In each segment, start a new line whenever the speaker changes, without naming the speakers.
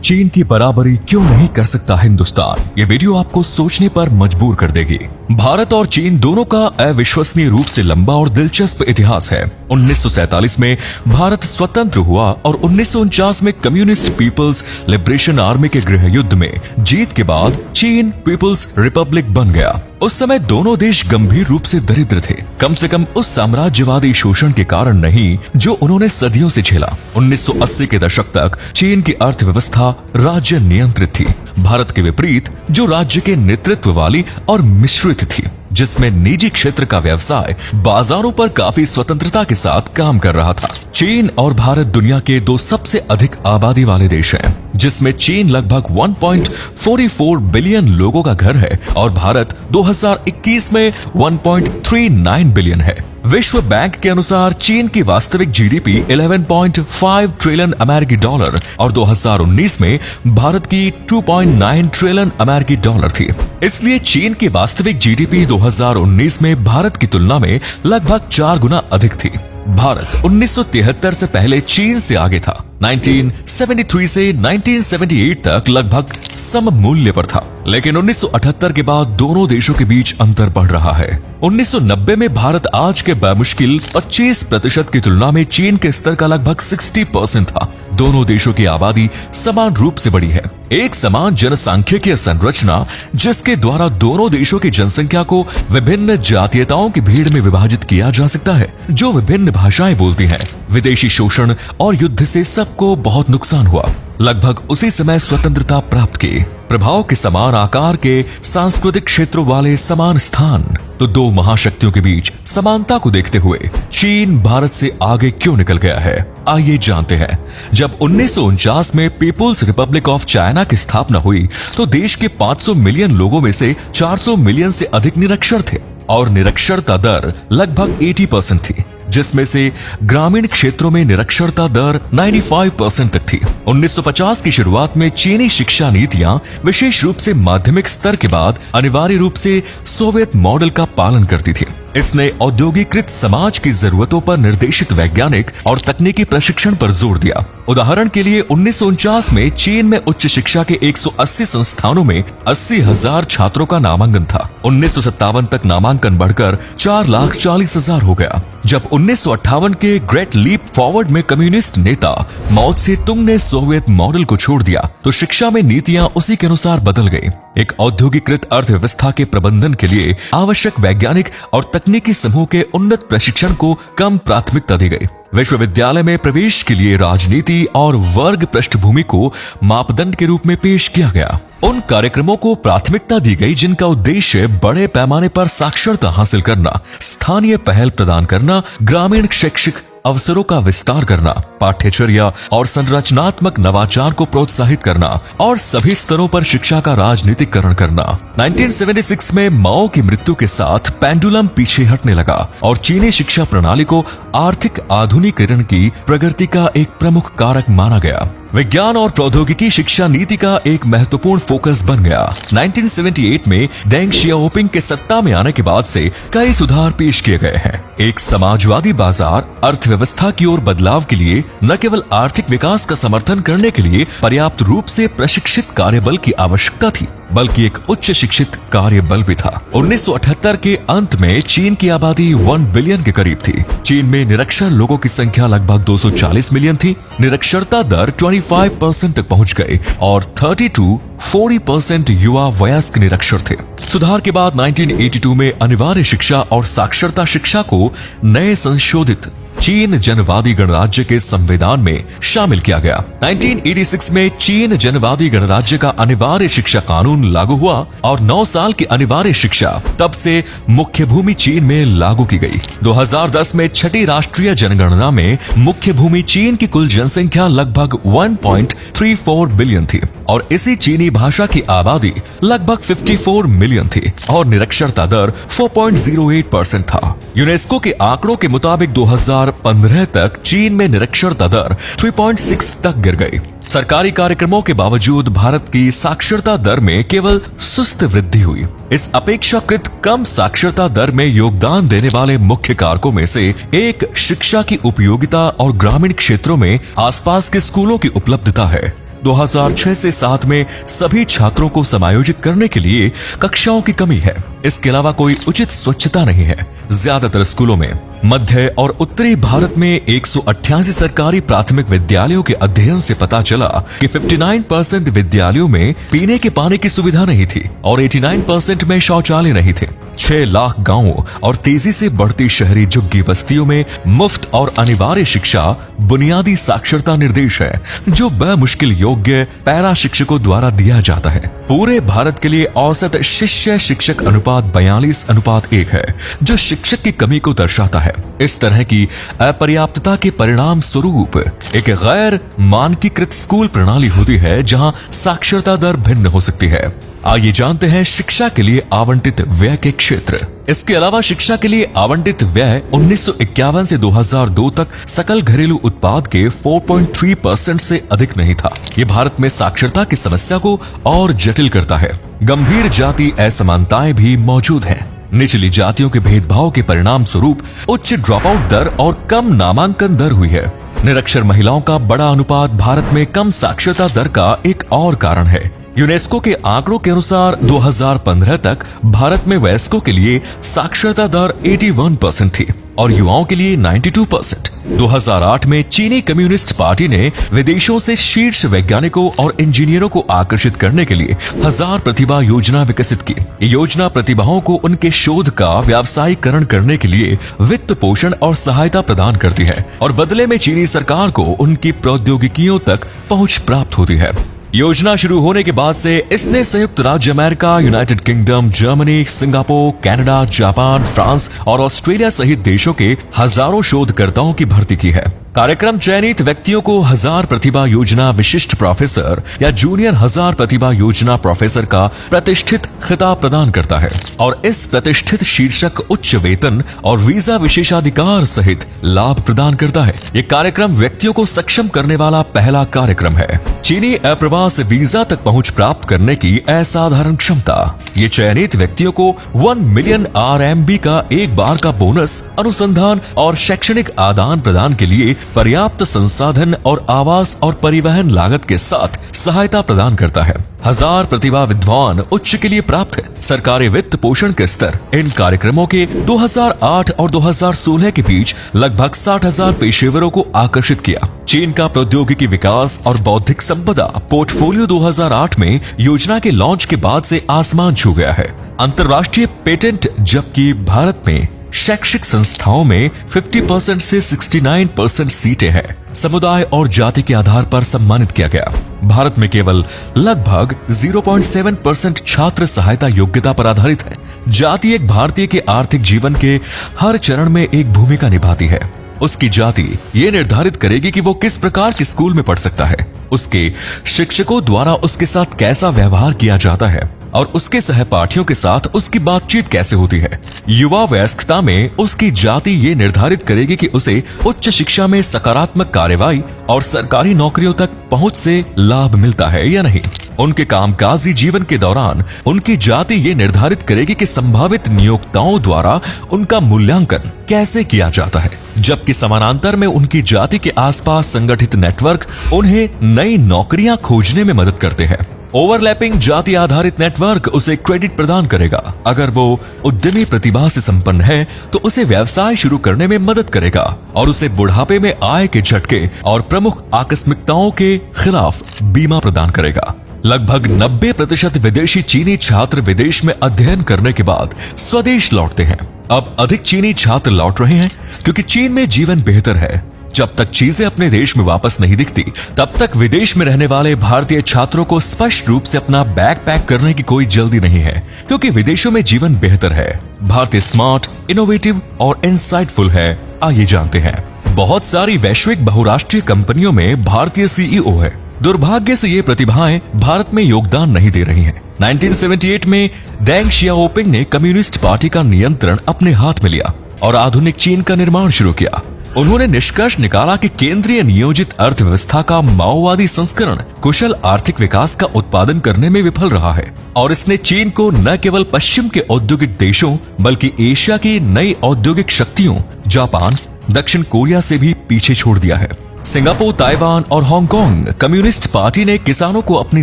चीन की बराबरी क्यों नहीं कर सकता हिंदुस्तान? ये वीडियो आपको सोचने पर मजबूर कर देगी। भारत और चीन दोनों का अविश्वसनीय रूप से लंबा और दिलचस्प इतिहास है। 1947 में भारत स्वतंत्र हुआ और 1949 में कम्युनिस्ट पीपल्स लिबरेशन आर्मी के गृह युद्ध में जीत के बाद चीन पीपल्स रिपब्लिक बन गया। उस समय दोनों देश गंभीर रूप से दरिद्र थे, कम से कम उस साम्राज्यवादी शोषण के कारण नहीं जो उन्होंने सदियों से झेला। 1980 के दशक तक चीन की अर्थव्यवस्था राज्य नियंत्रित थी, भारत के विपरीत जो राज्य के नेतृत्व वाली और मिश्रित थी, जिसमें निजी क्षेत्र का व्यवसाय बाजारों पर काफी स्वतंत्रता के साथ काम कर रहा था। चीन और भारत दुनिया के दो सबसे अधिक आबादी वाले देश हैं, जिसमें चीन लगभग 1.44 बिलियन लोगों का घर है और भारत 2021 में 1.39 बिलियन है। विश्व बैंक के अनुसार चीन की वास्तविक जीडीपी 11.5 ट्रिलियन अमेरिकी डॉलर और 2019 में भारत की 2.9 ट्रिलियन अमेरिकी डॉलर थी। इसलिए चीन की वास्तविक जीडीपी 2019 में भारत की तुलना में लगभग 4 गुना अधिक थी। भारत 1973 से पहले चीन से आगे था। 1973 से 1978 तक लगभग सम मूल्य पर था, लेकिन 1978 के बाद दोनों देशों के बीच अंतर बढ़ रहा है। 1990 में भारत आज के बामुश्किल 25% की तुलना में चीन के स्तर का लगभग 60% था। दोनों देशों की आबादी समान रूप से बढ़ी है। एक समान जनसांख्यिकीय संरचना जिसके द्वारा दोनों देशों की जनसंख्या को विभिन्न जातीयताओं की भीड़ में विभाजित किया जा सकता है, जो विभिन्न भाषाएं बोलती हैं। विदेशी शोषण और युद्ध से सबको बहुत नुकसान हुआ। लगभग उसी समय स्वतंत्रता प्राप्त की। प्रभाव के समान आकार के सांस्कृतिक क्षेत्रों वाले समान स्थान, तो दो महाशक्तियों के बीच समानता को देखते हुए चीन भारत से आगे क्यों निकल गया है, आइए जानते हैं। जब 1949 में पीपुल्स रिपब्लिक ऑफ चाइना की स्थापना हुई तो देश के 500 मिलियन लोगों में से 400 मिलियन से अधिक निरक्षर थे और निरक्षरता दर लगभग 80% थी, जिसमें से ग्रामीण क्षेत्रों में निरक्षरता दर 95% तक थी। 1950 की शुरुआत में चीनी शिक्षा नीतियां विशेष रूप से माध्यमिक स्तर के बाद अनिवार्य रूप से सोवियत मॉडल का पालन करती थी। इसने औद्योगिकृत समाज की जरूरतों पर निर्देशित वैज्ञानिक और तकनीकी प्रशिक्षण पर जोर दिया। उदाहरण के लिए 1949 में चीन में उच्च शिक्षा के 180 संस्थानों में 80,000 छात्रों का नामांकन था। 1957 तक नामांकन बढ़कर 4,40,000 हो गया। जब 1958 के ग्रेट लीप फॉरवर्ड में कम्युनिस्ट नेता माओ त्से-तुंग ने सोवियत मॉडल को छोड़ दिया तो शिक्षा में नीतियां उसी के अनुसार बदल गई। एक औद्योगिकृत अर्थव्यवस्था के प्रबंधन के लिए आवश्यक वैज्ञानिक और तकनीकी समूह के उन्नत प्रशिक्षण को कम प्राथमिकता दी गई। विश्वविद्यालय में प्रवेश के लिए राजनीति और वर्ग पृष्ठभूमि को मापदंड के रूप में पेश किया गया। उन कार्यक्रमों को प्राथमिकता दी गई जिनका उद्देश्य बड़े पैमाने पर साक्षरता हासिल करना, स्थानीय पहल प्रदान करना, ग्रामीण शैक्षिक अवसरों का विस्तार करना, पाठ्यचर्या और संरचनात्मक नवाचार को प्रोत्साहित करना और सभी स्तरों पर शिक्षा का राजनीतिकरण करना। 1976 में माओ की मृत्यु के साथ पेंडुलम पीछे हटने लगा और चीनी शिक्षा प्रणाली को आर्थिक आधुनिकीकरण की प्रगति का एक प्रमुख कारक माना गया। विज्ञान और प्रौद्योगिकी शिक्षा नीति का एक महत्वपूर्ण फोकस बन गया। 1978 में डेंग शियाओपिंग के सत्ता में आने के बाद से कई सुधार पेश किए गए हैं। एक समाजवादी बाजार अर्थव्यवस्था की ओर बदलाव के लिए न केवल आर्थिक विकास का समर्थन करने के लिए पर्याप्त रूप से प्रशिक्षित कार्यबल की आवश्यकता थी, बल्कि एक उच्च शिक्षित कार्यबल भी था। 1978 के अंत में चीन की आबादी 1 बिलियन के करीब थी। चीन में निरक्षर लोगों की संख्या लगभग 240 मिलियन थी। निरक्षरता दर 25% तक पहुंच गई और 30-40% युवा वयस्क निरक्षर थे। सुधार के बाद 1982 में अनिवार्य शिक्षा और साक्षरता शिक्षा को नए संशोधित चीन जनवादी गणराज्य के संविधान में शामिल किया गया। 1986 में चीन जनवादी गणराज्य का अनिवार्य शिक्षा कानून लागू हुआ और 9 साल की अनिवार्य शिक्षा तब से मुख्य भूमि चीन में लागू की गई। 2010 में छठी राष्ट्रीय जनगणना में मुख्य भूमि चीन की कुल जनसंख्या लगभग 1.34 बिलियन थी और इसी चीनी भाषा की आबादी लगभग 54 मिलियन थी और निरक्षरता दर 4.08% था। यूनेस्को के आंकड़ों के मुताबिक 2015 तक चीन में निरक्षरता दर 3.6 तक गिर गई। सरकारी कार्यक्रमों के बावजूद भारत की साक्षरता दर में केवल सुस्त वृद्धि हुई। इस अपेक्षाकृत कम साक्षरता दर में योगदान देने वाले मुख्य कारकों में से एक शिक्षा की उपयोगिता और ग्रामीण क्षेत्रों में आसपास के स्कूलों की उपलब्धता है। 2006 से 7 में सभी छात्रों को समायोजित करने के लिए कक्षाओं की कमी है। इसके अलावा कोई उचित स्वच्छता नहीं है। ज्यादातर स्कूलों में मध्य और उत्तरी भारत में 188 सरकारी प्राथमिक विद्यालयों के अध्ययन से पता चला कि 59% विद्यालयों में पीने के पानी की सुविधा नहीं थी और 89% में शौचालय नहीं थे। 6 लाख गांवों और तेजी से बढ़ती शहरी झुग्गी बस्तियों में मुफ्त और अनिवार्य शिक्षा बुनियादी साक्षरता निर्देश है, जो बमुश्किल योग्य पैरा शिक्षकों द्वारा दिया जाता है। पूरे भारत के लिए औसत शिष्य शिक्षक अनुपात 42:1 है, जो शिक्षक की कमी को दर्शाता है। इस तरह की अपर्याप्तता के परिणाम स्वरूप एक गैर मानकीकृत स्कूल प्रणाली होती है, जहां साक्षरता दर भिन्न हो सकती है। आइए जानते हैं शिक्षा के लिए आवंटित व्यय के क्षेत्र। इसके अलावा शिक्षा के लिए आवंटित व्यय 1951 से 2002 तक सकल घरेलू उत्पाद के 4.3% से अधिक नहीं था। ये भारत में साक्षरता की समस्या को और जटिल करता है। गंभीर जाति असमानताएं भी मौजूद हैं। निचली जातियों के भेदभाव के परिणाम स्वरूप उच्च ड्रॉप आउट दर और कम नामांकन दर हुई है। निरक्षर महिलाओं का बड़ा अनुपात भारत में कम साक्षरता दर का एक और कारण है। यूनेस्को के आंकड़ों के अनुसार 2015 तक भारत में वयस्कों के लिए साक्षरता दर 81% थी और युवाओं के लिए 92%। 2008 में चीनी कम्युनिस्ट पार्टी ने विदेशों से शीर्ष वैज्ञानिकों और इंजीनियरों को आकर्षित करने के लिए 1000 प्रतिभा योजना विकसित की। ये योजना प्रतिभाओं को उनके शोध का व्यावसायीकरण करने के लिए वित्त पोषण और सहायता प्रदान करती है और बदले में चीनी सरकार को उनकी प्रौद्योगिकियों तक पहुंच प्राप्त होती है। योजना शुरू होने के बाद से इसने संयुक्त राज्य America, United kingdom, Germany, Singapore, Canada, Japan, France और ऑस्ट्रेलिया सहित देशों के हजारों शोधकर्ताओं की भर्ती की है। कार्यक्रम चयनित व्यक्तियों को 1000 प्रतिभा योजना विशिष्ट प्रोफेसर या जूनियर 1000 प्रतिभा योजना प्रोफेसर का प्रतिष्ठित खिताब प्रदान करता है और इस प्रतिष्ठित शीर्षक उच्च वेतन और वीजा विशेषाधिकार सहित लाभ प्रदान करता है। ये कार्यक्रम व्यक्तियों को सक्षम करने वाला पहला कार्यक्रम है। चीनी अप्रवास वीजा तक पहुंच प्राप्त करने की असाधारण क्षमता। ये चयनित व्यक्तियों को 1 मिलियन RMB का एक बार का बोनस, अनुसंधान और शैक्षणिक आदान प्रदान के लिए पर्याप्त संसाधन और आवास और परिवहन लागत के साथ सहायता प्रदान करता है। 1000 प्रतिभा विद्वान उच्च के लिए प्राप्त है। सरकारी वित्त पोषण के स्तर इन कार्यक्रमों के 2008 और 2016 के बीच लगभग 60,000 पेशेवरों को आकर्षित किया। चीन का प्रौद्योगिकी विकास और बौद्धिक संपदा पोर्टफोलियो 2008 में योजना के लॉन्च के बाद से आसमान छू गया है। अंतर्राष्ट्रीय पेटेंट, जबकि भारत में शैक्षिक संस्थाओं में 50% से 69% सीटें हैं, समुदाय और जाति के आधार पर सम्मानित किया गया। भारत में केवल लगभग 0.7% छात्र सहायता योग्यता पर आधारित है। जाति एक भारतीय के आर्थिक जीवन के हर चरण में एक भूमिका निभाती है। उसकी जाति ये निर्धारित करेगी कि वो किस प्रकार के स्कूल में पढ़ सकता है, उसके शिक्षकों द्वारा उसके साथ कैसा व्यवहार किया जाता है और उसके सहपाठियों के साथ उसकी बातचीत कैसे होती है। युवा वयस्कता में उसकी जाति ये निर्धारित करेगी कि उसे उच्च शिक्षा में सकारात्मक कार्यवाही और सरकारी नौकरियों तक पहुंच से लाभ मिलता है या नहीं। उनके कामकाजी जीवन के दौरान उनकी जाति ये निर्धारित करेगी कि संभावित नियोक्ताओं द्वारा उनका मूल्यांकन कैसे किया जाता है, जबकि समानांतर में उनकी जाति के आसपास संगठित नेटवर्क उन्हें नई नौकरियां खोजने में मदद करते हैं। ओवरलैपिंग जाति आधारित नेटवर्क उसे क्रेडिट प्रदान करेगा। अगर वो उद्यमी प्रतिभा से संपन्न है तो उसे व्यवसाय शुरू करने में मदद करेगा और उसे बुढ़ापे में आय के झटके और प्रमुख आकस्मिकताओं के खिलाफ बीमा प्रदान करेगा। लगभग 90% विदेशी चीनी छात्र विदेश में अध्ययन करने के बाद स्वदेश लौटते हैं। अब अधिक चीनी छात्र लौट रहे हैं क्योंकि चीन में जीवन बेहतर है। जब तक चीजें अपने देश में वापस नहीं दिखती, तब तक विदेश में रहने वाले भारतीय छात्रों को स्पष्ट रूप से अपना बैग पैक करने की कोई जल्दी नहीं है, क्योंकि विदेशों में जीवन बेहतर है। भारतीय स्मार्ट, इनोवेटिव और इंसाइटफुल है। आइए जानते हैं। बहुत सारी वैश्विक बहुराष्ट्रीय कंपनियों में भारतीय CEO है। दुर्भाग्य से ये प्रतिभाएं भारत में योगदान नहीं दे रही हैं। 1978 में डेंग शियाओपिंग ने कम्युनिस्ट पार्टी का नियंत्रण अपने हाथ में लिया और आधुनिक चीन का निर्माण शुरू किया। उन्होंने निष्कर्ष निकाला कि केंद्रीय नियोजित अर्थव्यवस्था का माओवादी संस्करण कुशल आर्थिक विकास का उत्पादन करने में विफल रहा है और इसने चीन को न केवल पश्चिम के औद्योगिक देशों बल्कि एशिया की नई औद्योगिक शक्तियों जापान, दक्षिण कोरिया से भी पीछे छोड़ दिया है। सिंगापुर, ताइवान और हांगकांग कम्युनिस्ट पार्टी ने किसानों को अपनी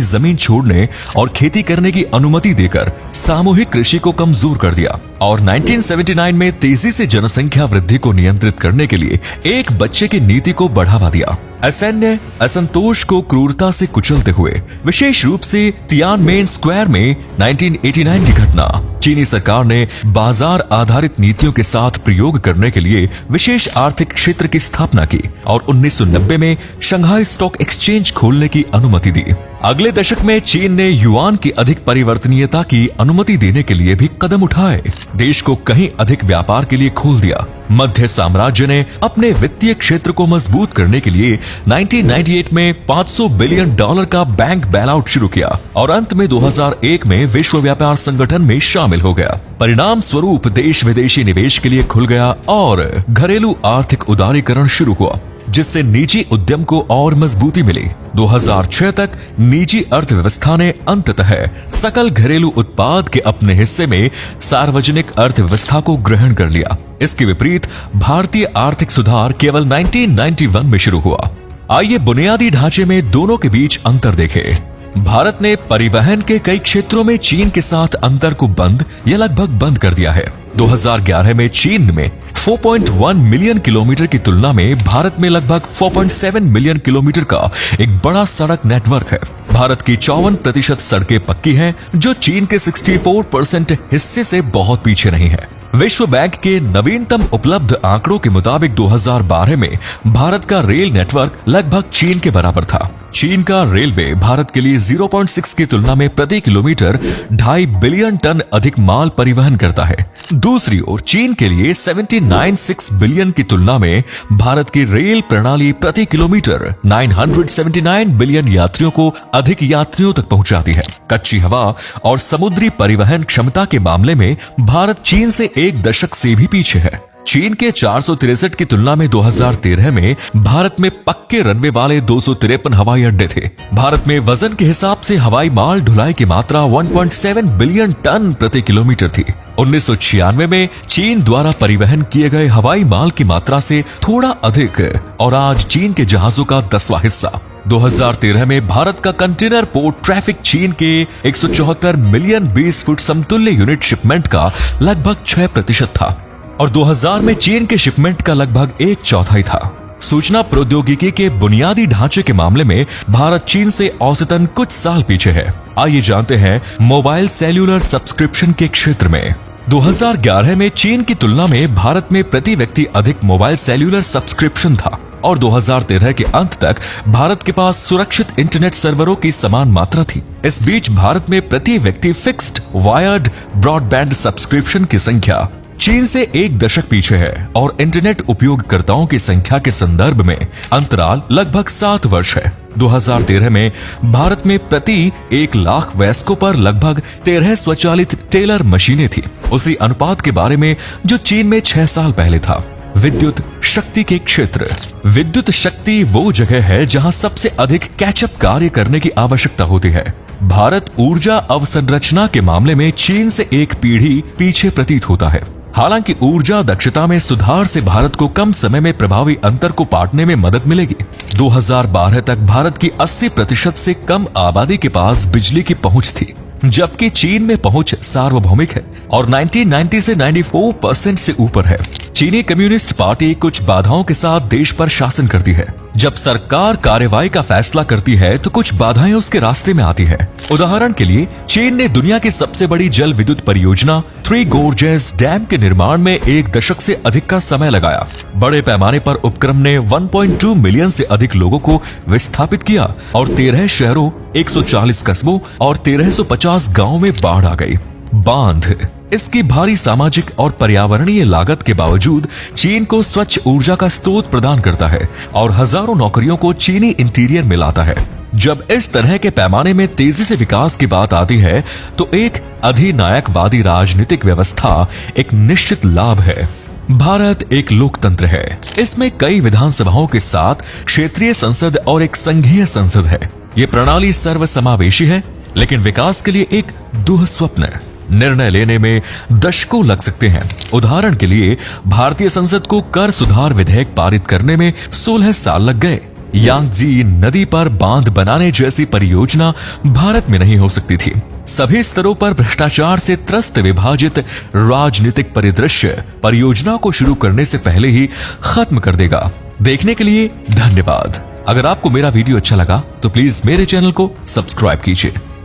जमीन छोड़ने और खेती करने की अनुमति देकर सामूहिक कृषि को कमजोर कर दिया और 1979 में तेजी से जनसंख्या वृद्धि को नियंत्रित करने के लिए एक बच्चे की नीति को बढ़ावा दिया। असैन्य असंतोष को क्रूरता से कुचलते हुए विशेष रूप से तियानमेन स्क्वायर में 1989 की घटना चीनी सरकार ने बाजार आधारित नीतियों के साथ प्रयोग करने के लिए विशेष आर्थिक क्षेत्र की स्थापना की और 1990 में शंघाई स्टॉक एक्सचेंज खोलने की अनुमति दी। अगले दशक में चीन ने युआन की अधिक परिवर्तनीयता की अनुमति देने के लिए भी कदम उठाए, देश को कहीं अधिक व्यापार के लिए खोल दिया। मध्य साम्राज्य ने अपने वित्तीय क्षेत्र को मजबूत करने के लिए 1998 में $500 बिलियन का बैंक बेलआउट शुरू किया और अंत में 2001 में विश्व व्यापार संगठन में शामिल हो गया। परिणाम स्वरूप देश विदेशी निवेश के लिए खुल गया और घरेलू आर्थिक उदारीकरण शुरू हुआ, जिससे निजी उद्यम को और मजबूती मिली। 2006 तक निजी अर्थव्यवस्था ने अंततः सकल घरेलू उत्पाद के अपने हिस्से में सार्वजनिक अर्थव्यवस्था को ग्रहण कर लिया। इसके विपरीत भारतीय आर्थिक सुधार केवल 1991 में शुरू हुआ। आइए बुनियादी ढांचे में दोनों के बीच अंतर देखें। भारत ने परिवहन के कई क्षेत्रों में चीन के साथ अंतर को बंद या लगभग बंद कर दिया है। 2011 में चीन में 4.1 मिलियन किलोमीटर की तुलना में भारत में लगभग 4.7 मिलियन किलोमीटर का एक बड़ा सड़क नेटवर्क है। भारत की 54% सड़कें पक्की हैं, जो चीन के 64% हिस्से से बहुत पीछे नहीं है। विश्व बैंक के नवीनतम उपलब्ध आंकड़ों के मुताबिक 2012 में भारत का रेल नेटवर्क लगभग चीन के बराबर था। चीन का रेलवे भारत के लिए 0.6 की तुलना में प्रति किलोमीटर 2.5 बिलियन टन अधिक माल परिवहन करता है। दूसरी ओर चीन के लिए 796 बिलियन की तुलना में भारत की रेल प्रणाली प्रति किलोमीटर 979 बिलियन यात्रियों को अधिक यात्रियों तक पहुंचाती है। कच्ची हवा और समुद्री परिवहन क्षमता के मामले में भारत चीन से एक दशक से भी पीछे है। चीन के 463 की तुलना में 2013 में भारत में पक्के रनवे वाले 253 हवाई अड्डे थे। भारत में वजन के हिसाब से हवाई माल ढुलाई की मात्रा 1.7 बिलियन टन प्रति किलोमीटर थी। 1996 में चीन द्वारा परिवहन किए गए हवाई माल की मात्रा से थोड़ा अधिक और आज चीन के जहाजों का 10वां हिस्सा। 2013 में भारत का कंटेनर पोर्ट ट्रैफिक चीन के 174 मिलियन 20 फुट समतुल्य यूनिट शिपमेंट का लगभग 6% था और 2000 में चीन के शिपमेंट का लगभग 1/4 था। सूचना प्रौद्योगिकी के बुनियादी ढांचे के मामले में भारत चीन से औसतन कुछ साल पीछे है। आइए जानते हैं मोबाइल सेल्यूलर सब्सक्रिप्शन के क्षेत्र में 2011 में चीन की तुलना में भारत में प्रति व्यक्ति अधिक मोबाइल सेल्यूलर सब्सक्रिप्शन था और 2013 के अंत तक भारत के पास सुरक्षित इंटरनेट सर्वरों की समान मात्रा थी। इस बीच भारत में प्रति व्यक्ति फिक्स्ड वायर्ड ब्रॉडबैंड सब्सक्रिप्शन की संख्या चीन से एक दशक पीछे है और इंटरनेट उपयोगकर्ताओं की संख्या के संदर्भ में अंतराल लगभग 7 वर्ष है। 2013 में भारत में प्रति 1 लाख वयस्कों पर लगभग 13 स्वचालित टेलर मशीनें थी, उसी अनुपात के बारे में जो चीन में 6 साल पहले था। विद्युत शक्ति के क्षेत्र। विद्युत शक्ति वो जगह है जहां सबसे अधिक कैचअप कार्य करने की आवश्यकता होती है। भारत ऊर्जा अवसंरचना के मामले में चीन से एक पीढ़ी पीछे प्रतीत होता है। हालांकि ऊर्जा दक्षता में सुधार से भारत को कम समय में प्रभावी अंतर को पाटने में मदद मिलेगी। 2012 तक भारत की 80% से कम आबादी के पास बिजली की पहुंच थी, जबकि चीन में पहुंच सार्वभौमिक है और 1990 से 94% से ऊपर है। चीनी कम्युनिस्ट पार्टी कुछ बाधाओं के साथ देश पर शासन करती है। जब सरकार कार्रवाई का फैसला करती है तो कुछ बाधाएं उसके रास्ते में आती है। उदाहरण के लिए चीन ने दुनिया की सबसे बड़ी जल विद्युत परियोजना थ्री गोर्जेस डैम के निर्माण में 1 दशक से अधिक का समय लगाया। बड़े पैमाने पर उपक्रम ने 1.2 मिलियन से अधिक लोगों को विस्थापित किया और 13 शहरों, 140 कस्बों और 1350 गांवों में बाढ़ आ गई। बांध। इसकी भारी सामाजिक और पर्यावरणीय लागत के बावजूद चीन को स्वच्छ ऊर्जा का स्रोत प्रदान करता है और हजारों नौकरियों को चीनी इंटीरियर में लाता है। जब इस तरह के पैमाने में तेजी से विकास की बात आती है तो एक अधिनायकवादी राजनीतिक व्यवस्था एक निश्चित लाभ है। भारत एक लोकतंत्र है। इसमें कई विधानसभाओं के साथ क्षेत्रीय संसद और एक संघीय संसद है। ये प्रणाली सर्वसमावेशी है, लेकिन विकास के लिए एक दुःस्वप्न है। निर्णय लेने में दशकों लग सकते हैं। उदाहरण के लिए भारतीय संसद को कर सुधार विधेयक पारित करने में 16 साल लग गए। यांगजी नदी पर बांध बनाने जैसी परियोजना भारत में नहीं हो सकती थी। सभी स्तरों पर भ्रष्टाचार से त्रस्त विभाजित राजनीतिक परिदृश्य परियोजना को शुरू करने से पहले ही खत्म कर देगा। देखने के लिए धन्यवाद। अगर आपको मेरा वीडियो अच्छा लगा तो प्लीज मेरे चैनल को सब्सक्राइब कीजिए।